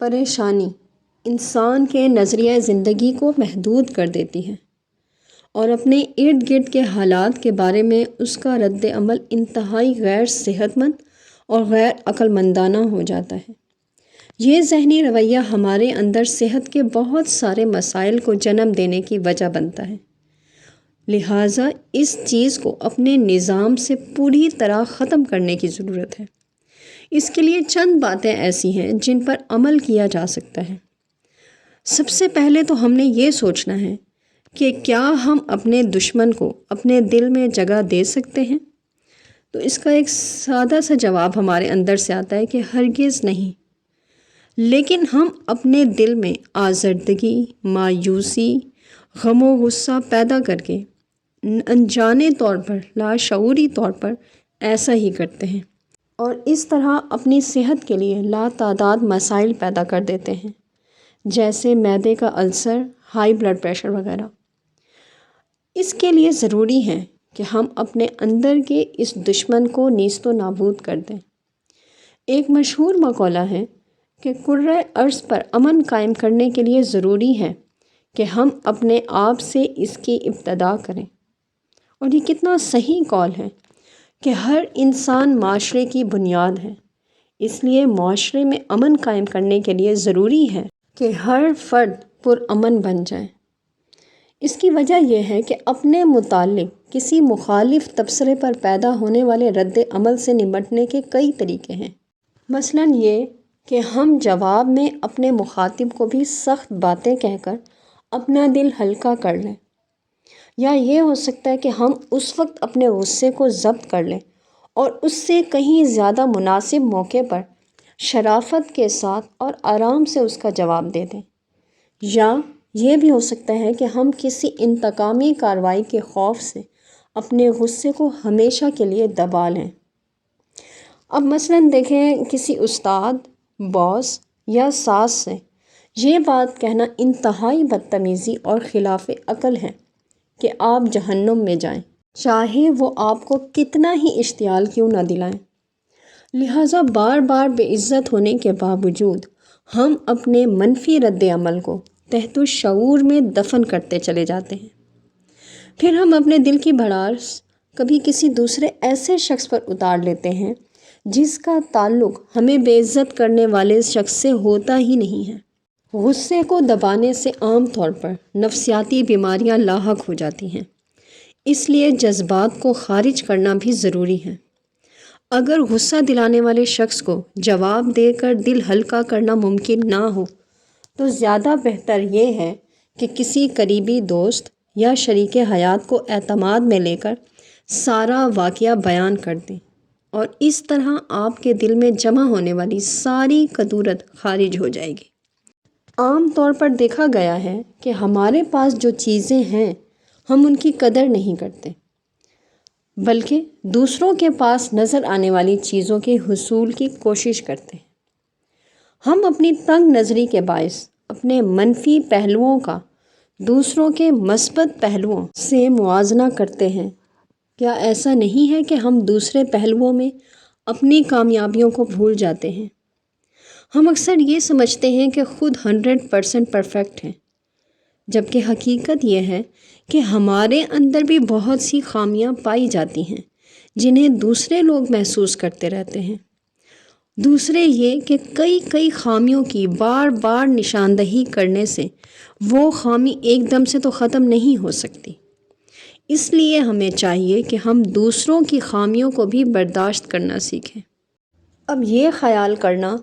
پریشانی انسان کے نظریہ زندگی کو محدود کر دیتی ہے اور اپنے ارد گرد کے حالات کے بارے میں اس کا رد عمل انتہائی غیر صحت مند اور غیر عقل مندانہ ہو جاتا ہے۔ یہ ذہنی رویہ ہمارے اندر صحت کے بہت سارے مسائل کو جنم دینے کی وجہ بنتا ہے، لہٰذا اس چیز کو اپنے نظام سے پوری طرح ختم کرنے کی ضرورت ہے۔ اس کے لیے چند باتیں ایسی ہیں جن پر عمل کیا جا سکتا ہے۔ سب سے پہلے تو ہم نے یہ سوچنا ہے کہ کیا ہم اپنے دشمن کو اپنے دل میں جگہ دے سکتے ہیں؟ تو اس کا ایک سادہ سا جواب ہمارے اندر سے آتا ہے کہ ہرگز نہیں۔ لیکن ہم اپنے دل میں آزردگی، مایوسی، غم و غصہ پیدا کر کے انجانے طور پر، لاشعوری طور پر ایسا ہی کرتے ہیں اور اس طرح اپنی صحت کے لیے لاتعداد مسائل پیدا کر دیتے ہیں، جیسے معدے کا السر، ہائی بلڈ پریشر وغیرہ۔ اس کے لیے ضروری ہے کہ ہم اپنے اندر کے اس دشمن کو نیست و نابود کر دیں۔ ایک مشہور مقولہ ہے کہ کرۂ ارض پر امن قائم کرنے کے لیے ضروری ہے کہ ہم اپنے آپ سے اس کی ابتدا کریں، اور یہ کتنا صحیح قول ہے کہ ہر انسان معاشرے کی بنیاد ہے۔ اس لیے معاشرے میں امن قائم کرنے کے لیے ضروری ہے کہ ہر فرد پرامن بن جائے۔ اس کی وجہ یہ ہے کہ اپنے متعلق کسی مخالف تبصرے پر پیدا ہونے والے رد عمل سے نمٹنے کے کئی طریقے ہیں۔ مثلاً یہ کہ ہم جواب میں اپنے مخاطب کو بھی سخت باتیں کہہ کر اپنا دل ہلکا کر لیں، یا یہ ہو سکتا ہے کہ ہم اس وقت اپنے غصے کو ضبط کر لیں اور اس سے کہیں زیادہ مناسب موقع پر شرافت کے ساتھ اور آرام سے اس کا جواب دے دیں، یا یہ بھی ہو سکتا ہے کہ ہم کسی انتقامی کارروائی کے خوف سے اپنے غصے کو ہمیشہ کے لیے دبا لیں۔ اب مثلاً دیکھیں، کسی استاد، باس یا ساس سے یہ بات کہنا انتہائی بدتمیزی اور خلاف عقل ہے کہ آپ جہنم میں جائیں، چاہے وہ آپ کو کتنا ہی اشتعال کیوں نہ دلائیں۔ لہٰذا بار بار بے عزت ہونے کے باوجود ہم اپنے منفی رد عمل کو تحت الشعور میں دفن کرتے چلے جاتے ہیں۔ پھر ہم اپنے دل کی بھڑاس کبھی کسی دوسرے ایسے شخص پر اتار لیتے ہیں جس کا تعلق ہمیں بے عزت کرنے والے شخص سے ہوتا ہی نہیں ہے۔ غصے کو دبانے سے عام طور پر نفسیاتی بیماریاں لاحق ہو جاتی ہیں، اس لیے جذبات کو خارج کرنا بھی ضروری ہے۔ اگر غصہ دلانے والے شخص کو جواب دے کر دل ہلکا کرنا ممکن نہ ہو تو زیادہ بہتر یہ ہے کہ کسی قریبی دوست یا شریک حیات کو اعتماد میں لے کر سارا واقعہ بیان کر دیں، اور اس طرح آپ کے دل میں جمع ہونے والی ساری کدورت خارج ہو جائے گی۔ عام طور پر دیکھا گیا ہے کہ ہمارے پاس جو چیزیں ہیں ہم ان کی قدر نہیں کرتے، بلکہ دوسروں کے پاس نظر آنے والی چیزوں کے حصول کی کوشش کرتے ہیں۔ ہم اپنی تنگ نظری کے باعث اپنے منفی پہلوؤں کا دوسروں کے مثبت پہلوؤں سے موازنہ کرتے ہیں۔ کیا ایسا نہیں ہے کہ ہم دوسرے پہلوؤں میں اپنی کامیابیوں کو بھول جاتے ہیں؟ ہم اکثر یہ سمجھتے ہیں کہ خود 100% پرفیکٹ ہیں، جبکہ حقیقت یہ ہے کہ ہمارے اندر بھی بہت سی خامیاں پائی جاتی ہیں جنہیں دوسرے لوگ محسوس کرتے رہتے ہیں۔ دوسرے یہ کہ کئی خامیوں کی بار بار نشاندہی کرنے سے وہ خامی ایک دم سے تو ختم نہیں ہو سکتی۔ اس لیے ہمیں چاہیے کہ ہم دوسروں کی خامیوں کو بھی برداشت کرنا سیکھیں۔ اب یہ خیال کرنا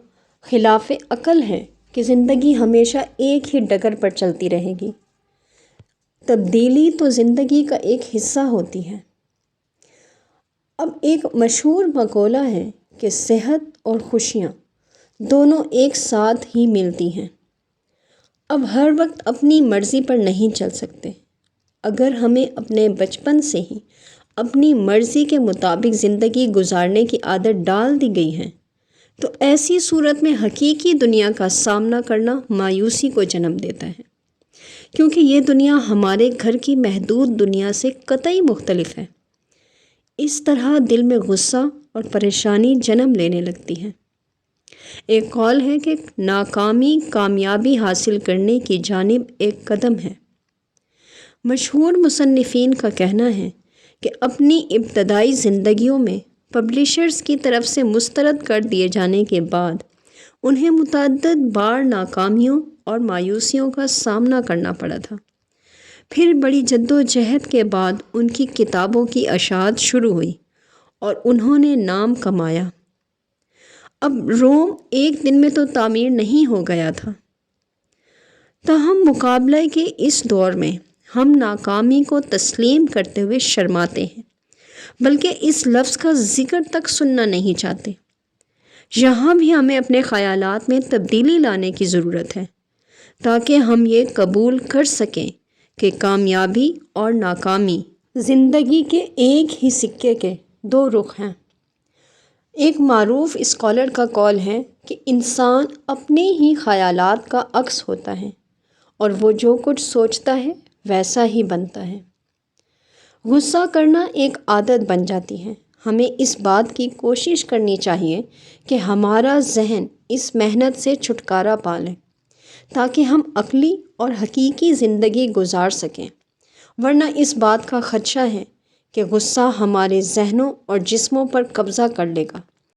خلاف عقل ہے کہ زندگی ہمیشہ ایک ہی ڈگر پر چلتی رہے گی۔ تبدیلی تو زندگی کا ایک حصہ ہوتی ہے۔ اب ایک مشہور مقولہ ہے کہ صحت اور خوشیاں دونوں ایک ساتھ ہی ملتی ہیں۔ اب ہر وقت اپنی مرضی پر نہیں چل سکتے۔ اگر ہمیں اپنے بچپن سے ہی اپنی مرضی کے مطابق زندگی گزارنے کی عادت ڈال دی گئی ہے تو ایسی صورت میں حقیقی دنیا کا سامنا کرنا مایوسی کو جنم دیتا ہے، کیونکہ یہ دنیا ہمارے گھر کی محدود دنیا سے قطعی مختلف ہے۔ اس طرح دل میں غصہ اور پریشانی جنم لینے لگتی ہے۔ ایک قول ہے کہ ناکامی کامیابی حاصل کرنے کی جانب ایک قدم ہے۔ مشہور مصنفین کا کہنا ہے کہ اپنی ابتدائی زندگیوں میں پبلشرز کی طرف سے مسترد کر دیے جانے کے بعد انہیں متعدد بار ناکامیوں اور مایوسیوں کا سامنا کرنا پڑا تھا۔ پھر بڑی جدوجہد کے بعد ان کی کتابوں کی اشاعت شروع ہوئی اور انہوں نے نام کمایا۔ اب روم ایک دن میں تو تعمیر نہیں ہو گیا تھا۔ تاہم مقابلے کے اس دور میں ہم ناکامی کو تسلیم کرتے ہوئے شرماتے ہیں، بلکہ اس لفظ کا ذکر تک سننا نہیں چاہتے۔ یہاں بھی ہمیں اپنے خیالات میں تبدیلی لانے کی ضرورت ہے تاکہ ہم یہ قبول کر سکیں کہ کامیابی اور ناکامی زندگی کے ایک ہی سکے کے دو رخ ہیں۔ ایک معروف اسکالر کا قول ہے کہ انسان اپنے ہی خیالات کا عکس ہوتا ہے اور وہ جو کچھ سوچتا ہے ویسا ہی بنتا ہے۔ غصہ کرنا ایک عادت بن جاتی ہے۔ ہمیں اس بات کی کوشش کرنی چاہیے کہ ہمارا ذہن اس محنت سے چھٹکارا پا لے تاکہ ہم عقلی اور حقیقی زندگی گزار سکیں، ورنہ اس بات کا خدشہ ہے کہ غصہ ہمارے ذہنوں اور جسموں پر قبضہ کر لے گا